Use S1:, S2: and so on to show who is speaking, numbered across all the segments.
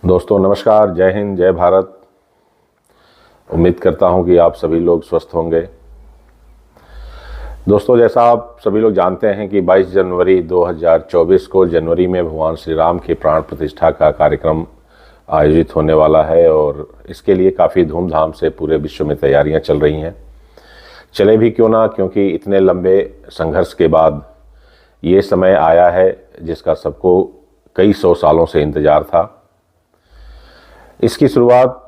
S1: दोस्तों नमस्कार, जय हिंद, जय भारत। उम्मीद करता हूं कि आप सभी लोग स्वस्थ होंगे। दोस्तों, जैसा आप सभी लोग जानते हैं कि 22 जनवरी 2024 को जनवरी में भगवान श्री राम की प्राण प्रतिष्ठा का कार्यक्रम आयोजित होने वाला है और इसके लिए काफ़ी धूमधाम से पूरे विश्व में तैयारियां चल रही हैं। चले भी क्यों ना, क्योंकि इतने लंबे संघर्ष के बाद ये समय आया है जिसका सबको कई सौ सालों से इंतज़ार था। इसकी शुरुआत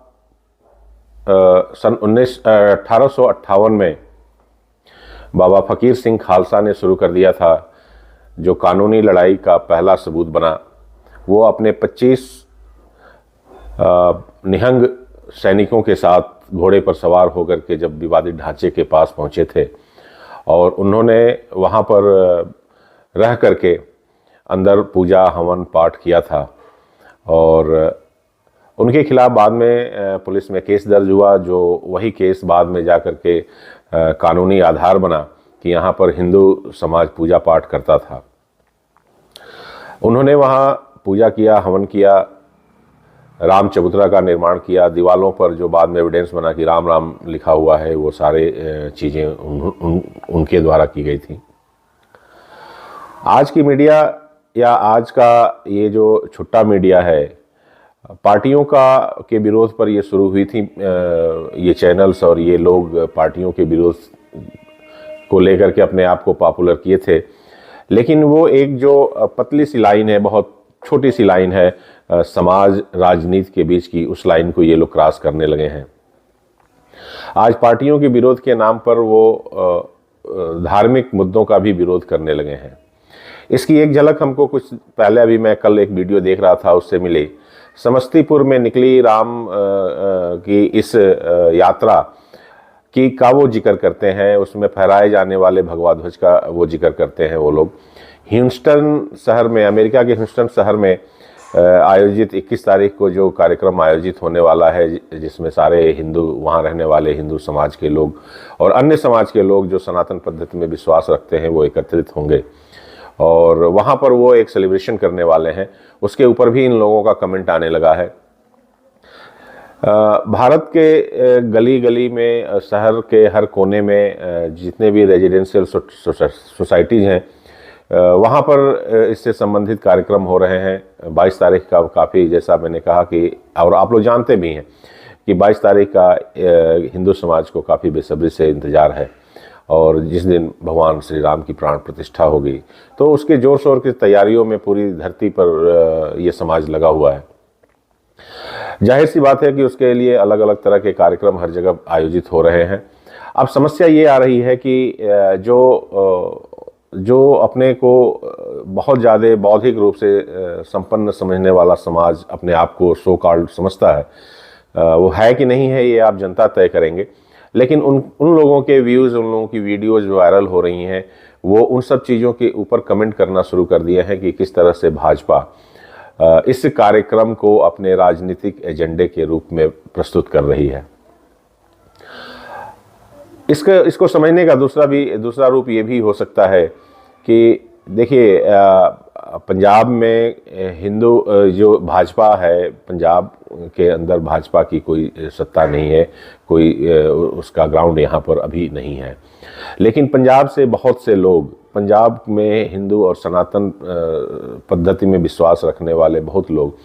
S1: सन 1858 में बाबा फ़कीर सिंह खालसा ने शुरू कर दिया था, जो कानूनी लड़ाई का पहला सबूत बना। वो अपने 25 निहंग सैनिकों के साथ घोड़े पर सवार होकर के जब विवादित ढांचे के पास पहुंचे थे और उन्होंने वहां पर रह करके अंदर पूजा हवन पाठ किया था और उनके खिलाफ बाद में पुलिस में केस दर्ज हुआ, जो वही केस बाद में जाकर के कानूनी आधार बना कि यहाँ पर हिंदू समाज पूजा पाठ करता था। उन्होंने वहाँ पूजा किया, हवन किया, राम चबूतरा का निर्माण किया। दीवालों पर जो बाद में एविडेंस बना कि राम राम लिखा हुआ है, वो सारे चीज़ें उनके द्वारा की गई थी। आज की मीडिया या आज का ये जो छुट्टा मीडिया है, पार्टियों के विरोध पर ये शुरू हुई थी। ये चैनल्स और ये लोग पार्टियों के विरोध को लेकर के अपने आप को पॉपुलर किए थे, लेकिन वो एक जो पतली सी लाइन है, बहुत छोटी सी लाइन है समाज राजनीति के बीच की, उस लाइन को ये लोग क्रॉस करने लगे हैं। आज पार्टियों के विरोध के नाम पर वो धार्मिक मुद्दों का भी विरोध करने लगे हैं। इसकी एक झलक हमको कुछ पहले, अभी मैं कल एक वीडियो देख रहा था, उससे मिली। समस्तीपुर में निकली राम की इस यात्रा का वो जिक्र करते हैं, उसमें फहराए जाने वाले भगवा ध्वज का वो जिक्र करते हैं वो लोग। ह्यूस्टन शहर में, अमेरिका के ह्यूस्टन शहर में आयोजित 21 तारीख को जो कार्यक्रम आयोजित होने वाला है, जिसमें सारे हिंदू, वहाँ रहने वाले हिंदू समाज के लोग और अन्य समाज के लोग जो सनातन पद्धति में विश्वास रखते हैं, वो एकत्रित होंगे और वहाँ पर वो एक सेलिब्रेशन करने वाले हैं। उसके ऊपर भी इन लोगों का कमेंट आने लगा है। भारत के गली गली में, शहर के हर कोने में जितने भी रेजिडेंशियल सोसाइटीज़ हैं, वहाँ पर इससे संबंधित कार्यक्रम हो रहे हैं। 22 तारीख का काफ़ी, जैसा मैंने कहा कि, और आप लोग जानते भी हैं कि 22 तारीख का हिंदू समाज को काफ़ी बेसब्री से इंतज़ार है और जिस दिन भगवान श्री राम की प्राण प्रतिष्ठा होगी, तो उसके जोर शोर की तैयारियों में पूरी धरती पर ये समाज लगा हुआ है। जाहिर सी बात है कि उसके लिए अलग अलग तरह के कार्यक्रम हर जगह आयोजित हो रहे हैं। अब समस्या ये आ रही है कि जो अपने को बहुत ज़्यादा बौद्धिक रूप से संपन्न समझने वाला समाज अपने आप को सो कॉल्ड समझता है, वो है कि नहीं है, ये आप जनता तय करेंगे। लेकिन उन लोगों के व्यूज़, उन लोगों की वीडियोज़ जो वायरल हो रही हैं, वो उन सब चीज़ों के ऊपर कमेंट करना शुरू कर दिए हैं कि किस तरह से भाजपा इस कार्यक्रम को अपने राजनीतिक एजेंडे के रूप में प्रस्तुत कर रही है। इसको समझने का दूसरा रूप ये भी हो सकता है कि देखिए, पंजाब में हिंदू जो भाजपा है, पंजाब के अंदर भाजपा की कोई सत्ता नहीं है, कोई उसका ग्राउंड यहाँ पर अभी नहीं है। लेकिन पंजाब से बहुत से लोग, पंजाब में हिंदू और सनातन पद्धति में विश्वास रखने वाले बहुत लोग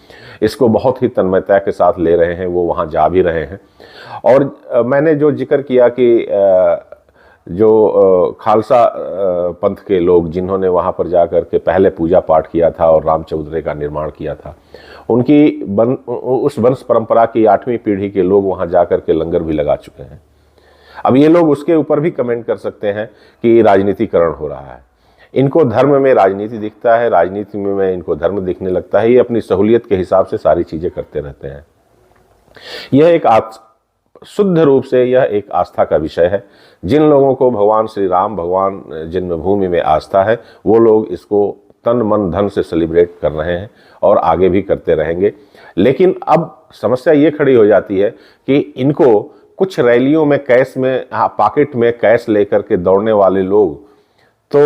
S1: इसको बहुत ही तन्मयता के साथ ले रहे हैं, वो वहाँ जा भी रहे हैं। और मैंने जो जिक्र किया कि जो खालसा पंथ के लोग जिन्होंने वहाँ पर जाकर के पहले पूजा पाठ किया था और राम चबूतरे का निर्माण किया था, उनकी उस वंश परंपरा की 8वीं पीढ़ी के लोग वहाँ जाकर के लंगर भी लगा चुके हैं। अब ये लोग उसके ऊपर भी कमेंट कर सकते हैं कि राजनीतिकरण हो रहा है। इनको धर्म में राजनीति दिखता है, राजनीति में इनको धर्म दिखने लगता है। ये अपनी सहूलियत के हिसाब से सारी चीज़ें करते रहते हैं। यह एक शुद्ध रूप से यह एक आस्था का विषय है। जिन लोगों को भगवान श्री राम, भगवान जन्मभूमि में आस्था है, वो लोग इसको तन मन धन से सेलिब्रेट कर रहे हैं और आगे भी करते रहेंगे। लेकिन अब समस्या ये खड़ी हो जाती है कि इनको कुछ रैलियों में कैश में, पॉकेट में कैश लेकर के दौड़ने वाले लोग तो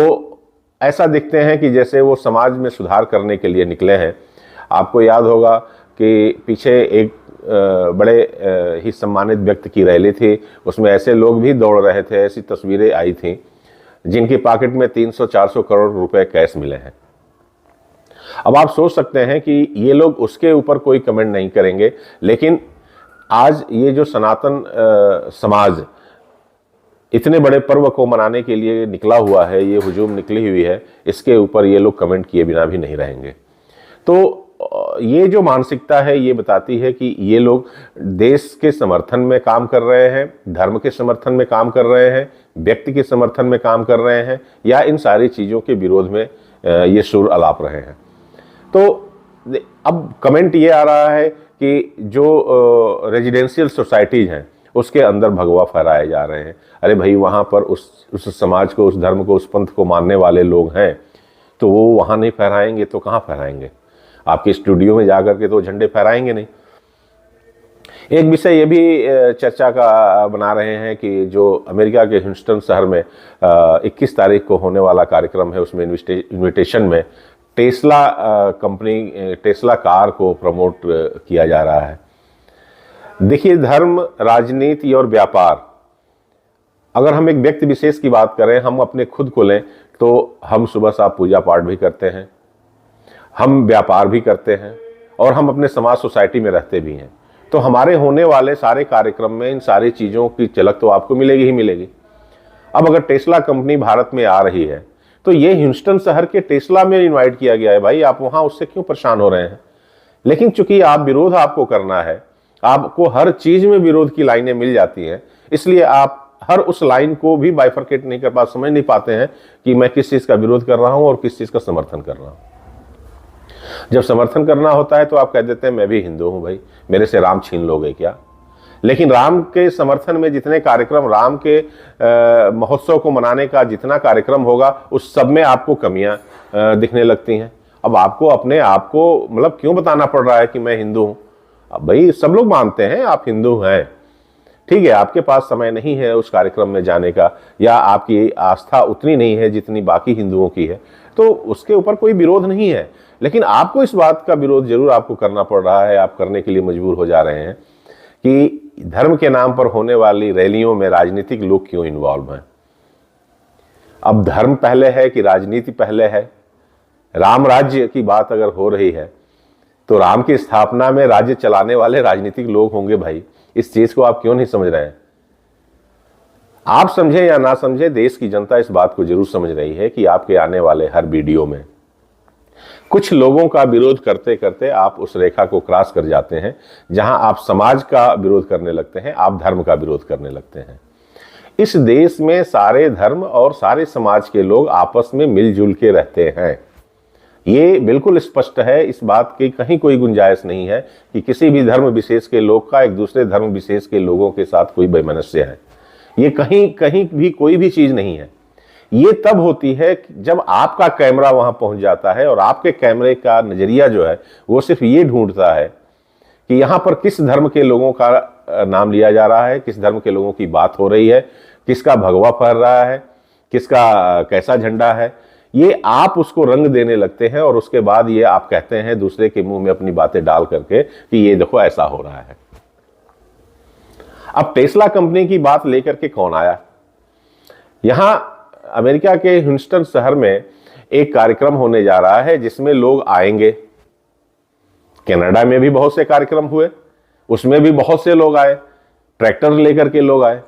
S1: ऐसा दिखते हैं कि जैसे वो समाज में सुधार करने के लिए निकले हैं। आपको याद होगा कि पीछे एक बड़े ही सम्मानित व्यक्ति की रैली थी, उसमें ऐसे लोग भी दौड़ रहे थे, ऐसी तस्वीरें आई थी जिनकी पॉकेट में 300-400 करोड़ रुपए कैश मिले हैं। अब आप सोच सकते हैं कि ये लोग उसके ऊपर कोई कमेंट नहीं करेंगे, लेकिन आज ये जो सनातन समाज इतने बड़े पर्व को मनाने के लिए निकला हुआ है, ये हुजूम निकली हुई है, इसके ऊपर ये लोग कमेंट किए बिना भी नहीं रहेंगे। तो ये जो मानसिकता है ये बताती है कि ये लोग देश के समर्थन में काम कर रहे हैं, धर्म के समर्थन में काम कर रहे हैं, व्यक्ति के समर्थन में काम कर रहे हैं, या इन सारी चीज़ों के विरोध में ये सुर अलाप रहे हैं। तो अब कमेंट ये आ रहा है कि जो रेजिडेंशियल सोसाइटीज़ हैं उसके अंदर भगवा फहराए जा रहे हैं। अरे भाई, वहाँ पर उस समाज को, उस धर्म को, उस पंथ को मानने वाले लोग हैं, तो वो वहाँ नहीं फहराएंगे तो कहाँ फहराएंगे? आपके स्टूडियो में जाकर के तो झंडे फहराएंगे नहीं। एक विषय ये भी चर्चा का बना रहे हैं कि जो अमेरिका के ह्यूस्टन शहर में 21 तारीख को होने वाला कार्यक्रम है, उसमें इन्विटेशन में टेस्ला कंपनी, टेस्ला कार को प्रमोट किया जा रहा है। देखिए, धर्म, राजनीति और व्यापार, अगर हम एक व्यक्ति विशेष की बात करें, हम अपने खुद को लें तो हम सुबह शाम पूजा पाठ भी करते हैं, हम व्यापार भी करते हैं, और हम अपने समाज सोसाइटी में रहते भी हैं। तो हमारे होने वाले सारे कार्यक्रम में इन सारी चीज़ों की झलक तो आपको मिलेगी ही मिलेगी। अब अगर टेस्ला कंपनी भारत में आ रही है तो ये ह्यूस्टन शहर के टेस्ला में इनवाइट किया गया है। भाई, आप वहाँ उससे क्यों परेशान हो रहे हैं? लेकिन चूंकि आप विरोध आपको करना है, आपको हर चीज़ में विरोध की लाइनें मिल जाती हैं, इसलिए आप हर उस लाइन को भी बाइफरकेट नहीं कर पाते, समझ नहीं पाते हैं कि मैं किस चीज़ का विरोध कर रहा हूँ और किस चीज़ का समर्थन कर रहा हूँ। जब समर्थन करना होता है तो आप कह देते हैं मैं भी हिंदू हूं भाई, मेरे से राम छीन लोगे क्या? लेकिन राम के समर्थन में जितने कार्यक्रम, राम के महोत्सव को मनाने का जितना कार्यक्रम होगा, उस सब में आपको कमियां दिखने लगती हैं। अब आपको अपने आप को मतलब क्यों बताना पड़ रहा है कि मैं हिंदू हूं? अब भाई, सब लोग मानते हैं आप हिंदू हैं, ठीक है, आपके पास समय नहीं है उस कार्यक्रम में जाने का, या आपकी आस्था उतनी नहीं है जितनी बाकी हिंदुओं की है, तो उसके ऊपर कोई विरोध नहीं है। लेकिन आपको इस बात का विरोध जरूर आपको करना पड़ रहा है, आप करने के लिए मजबूर हो जा रहे हैं कि धर्म के नाम पर होने वाली रैलियों में राजनीतिक लोग क्यों इन्वॉल्व हैं। अब धर्म पहले है कि राजनीति पहले है? राम राज्य की बात अगर हो रही है तो राम की स्थापना में राज्य चलाने वाले राजनीतिक लोग होंगे भाई। इस चीज को आप क्यों नहीं समझ रहे हैं? आप समझे या ना समझे, देश की जनता इस बात को जरूर समझ रही है कि आपके आने वाले हर वीडियो में कुछ लोगों का विरोध करते करते आप उस रेखा को क्रॉस कर जाते हैं जहां आप समाज का विरोध करने लगते हैं, आप धर्म का विरोध करने लगते हैं। इस देश में सारे धर्म और सारे समाज के लोग आपस में मिलजुल के रहते हैं, ये बिल्कुल स्पष्ट है। इस बात की कहीं कोई गुंजाइश नहीं है कि किसी भी धर्म विशेष के लोग का एक दूसरे धर्म विशेष के लोगों के साथ कोई वैमनस्य है, ये कहीं कहीं भी कोई भी चीज नहीं है। ये तब होती है जब आपका कैमरा वहां पहुंच जाता है और आपके कैमरे का नजरिया जो है वो सिर्फ ये ढूंढता है कि यहां पर किस धर्म के लोगों का नाम लिया जा रहा है, किस धर्म के लोगों की बात हो रही है, किसका भगवा फहर रहा है, किसका कैसा झंडा है। ये आप उसको रंग देने लगते हैं और उसके बाद ये आप कहते हैं दूसरे के मुंह में अपनी बातें डाल करके कि ये देखो ऐसा हो रहा है। अब टेस्ला कंपनी की बात लेकर के कौन आया? यहां अमेरिका के ह्यूस्टन शहर में एक कार्यक्रम होने जा रहा है जिसमें लोग आएंगे। कनाडा में भी बहुत से कार्यक्रम हुए, उसमें भी बहुत से लोग आए, ट्रैक्टर लेकर के लोग आए।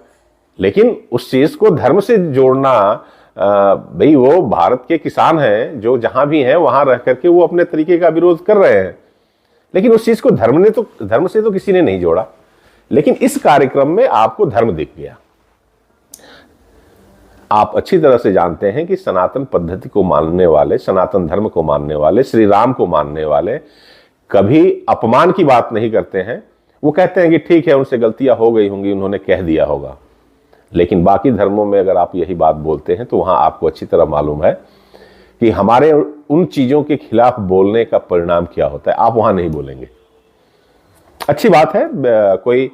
S1: लेकिन उस चीज को धर्म से जोड़ना, भाई वो भारत के किसान हैं जो जहां भी हैं वहां रह करके वो अपने तरीके का विरोध कर रहे हैं, लेकिन उस चीज को धर्म से तो किसी ने नहीं जोड़ा। लेकिन इस कार्यक्रम में आपको धर्म दिख गया। आप अच्छी तरह से जानते हैं कि सनातन पद्धति को मानने वाले, सनातन धर्म को मानने वाले, श्री राम को मानने वाले कभी अपमान की बात नहीं करते हैं। वो कहते हैं कि ठीक है, उनसे गलतियां हो गई होंगी, उन्होंने कह दिया होगा। लेकिन बाकी धर्मों में अगर आप यही बात बोलते हैं तो वहां आपको अच्छी तरह मालूम है कि हमारे उन चीजों के खिलाफ बोलने का परिणाम क्या होता है। आप वहां नहीं बोलेंगे, अच्छी बात है, कोई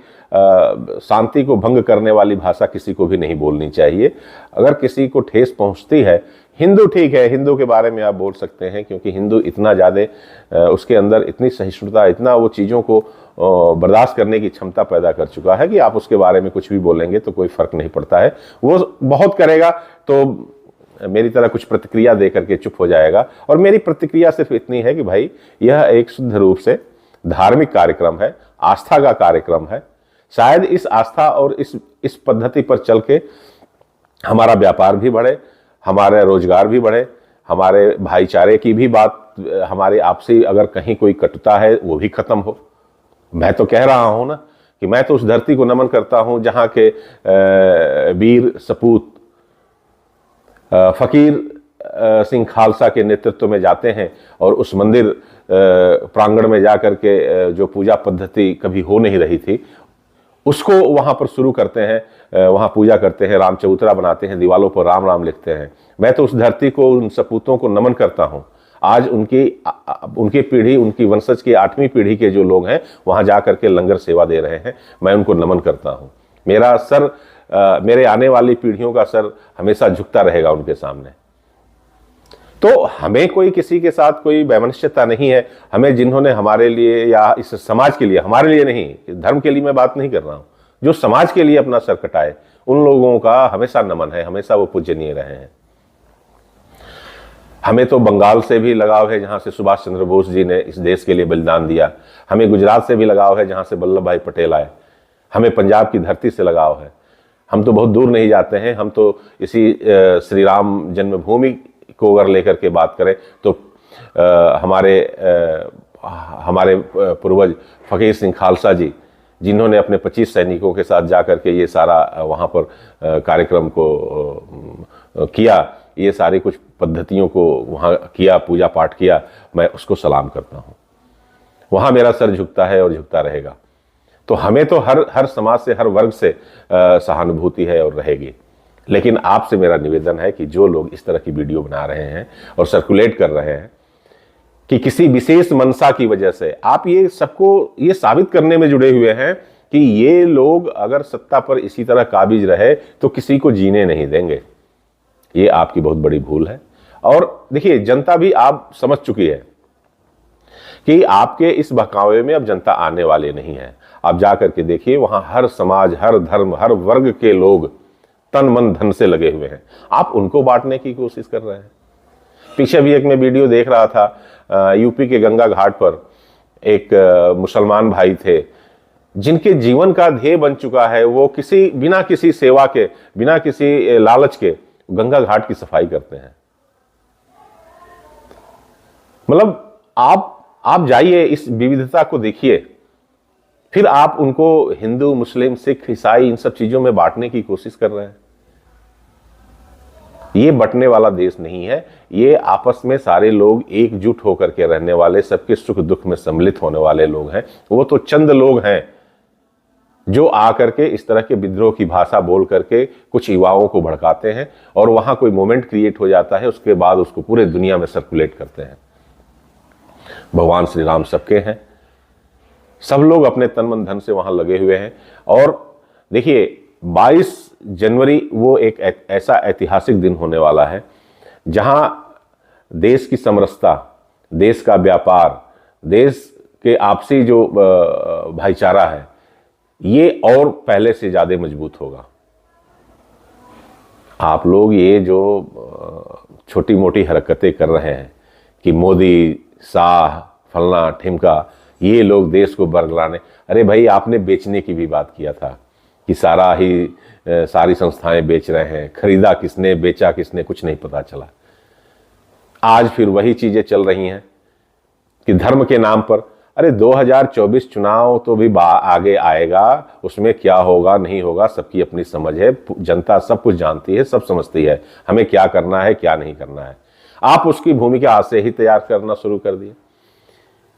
S1: शांति को भंग करने वाली भाषा किसी को भी नहीं बोलनी चाहिए। अगर किसी को ठेस पहुंचती है हिंदू ठीक है, हिंदू के बारे में आप बोल सकते हैं, क्योंकि हिंदू इतना ज़्यादा उसके अंदर इतनी सहिष्णुता, इतना वो चीज़ों को बर्दाश्त करने की क्षमता पैदा कर चुका है कि आप उसके बारे में कुछ भी बोलेंगे तो कोई फर्क नहीं पड़ता है। वो बहुत करेगा तो मेरी तरह कुछ प्रतिक्रिया दे करके चुप हो जाएगा। और मेरी प्रतिक्रिया सिर्फ इतनी है कि भाई यह एक शुद्ध रूप से धार्मिक कार्यक्रम है, आस्था का कार्यक्रम है। शायद इस आस्था और इस पद्धति पर चल के हमारा व्यापार भी बढ़े, हमारा रोजगार भी बढ़े, हमारे भाईचारे की भी बात, हमारे आपसी अगर कहीं कोई कटुता है वो भी खत्म हो। मैं तो कह रहा हूं ना कि मैं तो उस धरती को नमन करता हूं जहां के वीर सपूत फकीर सिंह खालसा के नेतृत्व में जाते हैं और उस मंदिर प्रांगण में जाकर के जो पूजा पद्धति कभी हो नहीं रही थी उसको वहां पर शुरू करते हैं, वहां पूजा करते हैं, राम चबूतरा बनाते हैं, दीवालों पर राम राम लिखते हैं। मैं तो उस धरती को, उन सपूतों को नमन करता हूं। आज उनकी पीढ़ी, उनकी वंशज की 8वीं पीढ़ी के जो लोग हैं वहां जाकर के लंगर सेवा दे रहे हैं। मैं उनको नमन करता हूं। मेरा सर, मेरे आने वाली पीढ़ियों का सर हमेशा झुकता रहेगा उनके सामने। तो हमें कोई किसी के साथ कोई वैमनस्यता नहीं है। हमें जिन्होंने हमारे लिए या इस समाज के लिए, हमारे लिए नहीं, धर्म के लिए मैं बात नहीं कर रहा हूं, जो समाज के लिए अपना सर कटाए, उन लोगों का हमेशा नमन है, हमेशा वो पूजनीय रहे हैं। हमें तो बंगाल से भी लगाव है जहां से सुभाष चंद्र बोस जी ने इस देश के लिए बलिदान दिया। हमें गुजरात से भी लगाव है जहां से वल्लभ भाई पटेल आए। हमें पंजाब की धरती से लगाव है। हम तो बहुत दूर नहीं जाते हैं। हम तो इसी श्री राम जन्मभूमि को अगर लेकर के बात करें तो हमारे पूर्वज फकीर सिंह खालसा जी, जिन्होंने अपने 25 सैनिकों के साथ जाकर के ये सारा वहाँ पर कार्यक्रम को किया, ये सारी कुछ पद्धतियों को वहाँ किया, पूजा पाठ किया, मैं उसको सलाम करता हूँ। वहाँ मेरा सर झुकता है और झुकता रहेगा। तो हमें तो हर समाज से, हर वर्ग से सहानुभूति है और रहेगी। लेकिन आपसे मेरा निवेदन है कि जो लोग इस तरह की वीडियो बना रहे हैं और सर्कुलेट कर रहे हैं कि किसी विशेष मंशा की वजह से, आप ये सबको ये साबित करने में जुड़े हुए हैं कि ये लोग अगर सत्ता पर इसी तरह काबिज रहे तो किसी को जीने नहीं देंगे। ये आपकी बहुत बड़ी भूल है। और देखिए, जनता भी आप समझ चुकी है कि आपके इस बहकावे में अब जनता आने वाले नहीं है। आप जाकर के देखिए, वहां हर समाज, हर धर्म, हर वर्ग के लोग तन मन धन से लगे हुए हैं। आप उनको बांटने की कोशिश कर रहे हैं। पीछे भी एक मैं वीडियो देख रहा था, यूपी के गंगा घाट पर एक मुसलमान भाई थे जिनके जीवन का ध्येय बन चुका है, वो बिना किसी सेवा के, बिना किसी लालच के गंगा घाट की सफाई करते हैं। मतलब आप जाइए, इस विविधता को देखिए, फिर आप उनको हिंदू, मुस्लिम, सिख, ईसाई इन सब चीजों में बांटने की कोशिश कर रहे हैं। ये बंटने वाला देश नहीं है। ये आपस में सारे लोग एकजुट होकर के रहने वाले, सबके सुख दुख में सम्मिलित होने वाले लोग हैं। वो तो चंद लोग हैं जो आकर के इस तरह के विद्रोह की भाषा बोल करके कुछ युवाओं को भड़काते हैं और वहां कोई मोमेंट क्रिएट हो जाता है, उसके बाद उसको पूरे दुनिया में सर्कुलेट करते हैं। भगवान श्री राम सबके हैं, सब लोग अपने तन मन धन से वहां लगे हुए हैं। और देखिए, 22 जनवरी वो एक ऐसा ऐतिहासिक दिन होने वाला है जहां देश की समरसता, देश का व्यापार, देश के आपसी जो भाईचारा है, ये और पहले से ज्यादा मजबूत होगा। आप लोग ये जो छोटी मोटी हरकतें कर रहे हैं कि मोदी, शाह, फलना ठिमका, ये लोग देश को बरगलाने, अरे भाई, आपने बेचने की भी बात किया था कि सारी संस्थाएं बेच रहे हैं। खरीदा किसने, बेचा किसने, कुछ नहीं पता चला। आज फिर वही चीजें चल रही हैं कि धर्म के नाम पर, अरे 2024 चुनाव तो भी आगे आएगा, उसमें क्या होगा नहीं होगा सबकी अपनी समझ है। जनता सब कुछ जानती है, सब समझती है हमें क्या करना है, क्या नहीं करना है। आप उसकी भूमिका आज से ही तैयार करना शुरू कर दिए।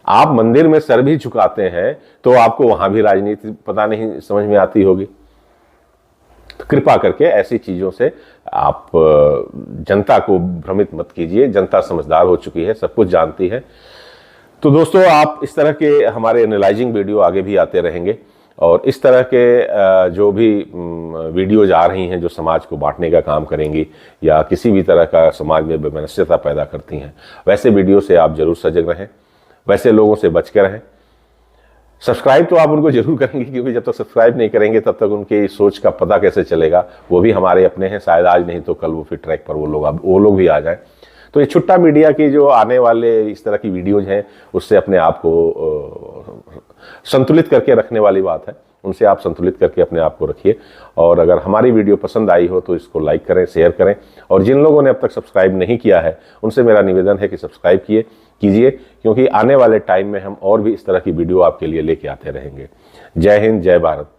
S1: आप मंदिर में सर भी झुकाते हैं तो आपको वहां भी राजनीति पता नहीं समझ में आती होगी। तो कृपा करके ऐसी चीजों से आप जनता को भ्रमित मत कीजिए। जनता समझदार हो चुकी है, सब कुछ जानती है। तो दोस्तों, आप इस तरह के हमारे एनालाइजिंग वीडियो आगे भी आते रहेंगे और इस तरह के जो भी वीडियोज आ रही हैं जो समाज को बांटने का काम करेंगी या किसी भी तरह का समाज में वैमनस्यता पैदा करती हैं, वैसे वीडियो से आप जरूर सजग रहें, वैसे लोगों से बच के रहें। सब्सक्राइब तो आप उनको जरूर करेंगे, क्योंकि जब तक सब्सक्राइब नहीं करेंगे तब तक उनकी सोच का पता कैसे चलेगा। वो भी हमारे अपने हैं, शायद आज नहीं तो कल वो फिर ट्रैक पर वो लोग भी आ जाएं। तो ये छुट्टा मीडिया की जो आने वाले इस तरह की वीडियोज हैं, उससे अपने आप को संतुलित करके रखने वाली बात है। उनसे आप संतुलित करके अपने आप को रखिए। और अगर हमारी वीडियो पसंद आई हो तो इसको लाइक करें, शेयर करें। और जिन लोगों ने अब तक सब्सक्राइब नहीं किया है उनसे मेरा निवेदन है कि सब्सक्राइब कीजिए, क्योंकि आने वाले टाइम में हम और भी इस तरह की वीडियो आपके लिए लेके आते रहेंगे। जय हिंद, जय भारत।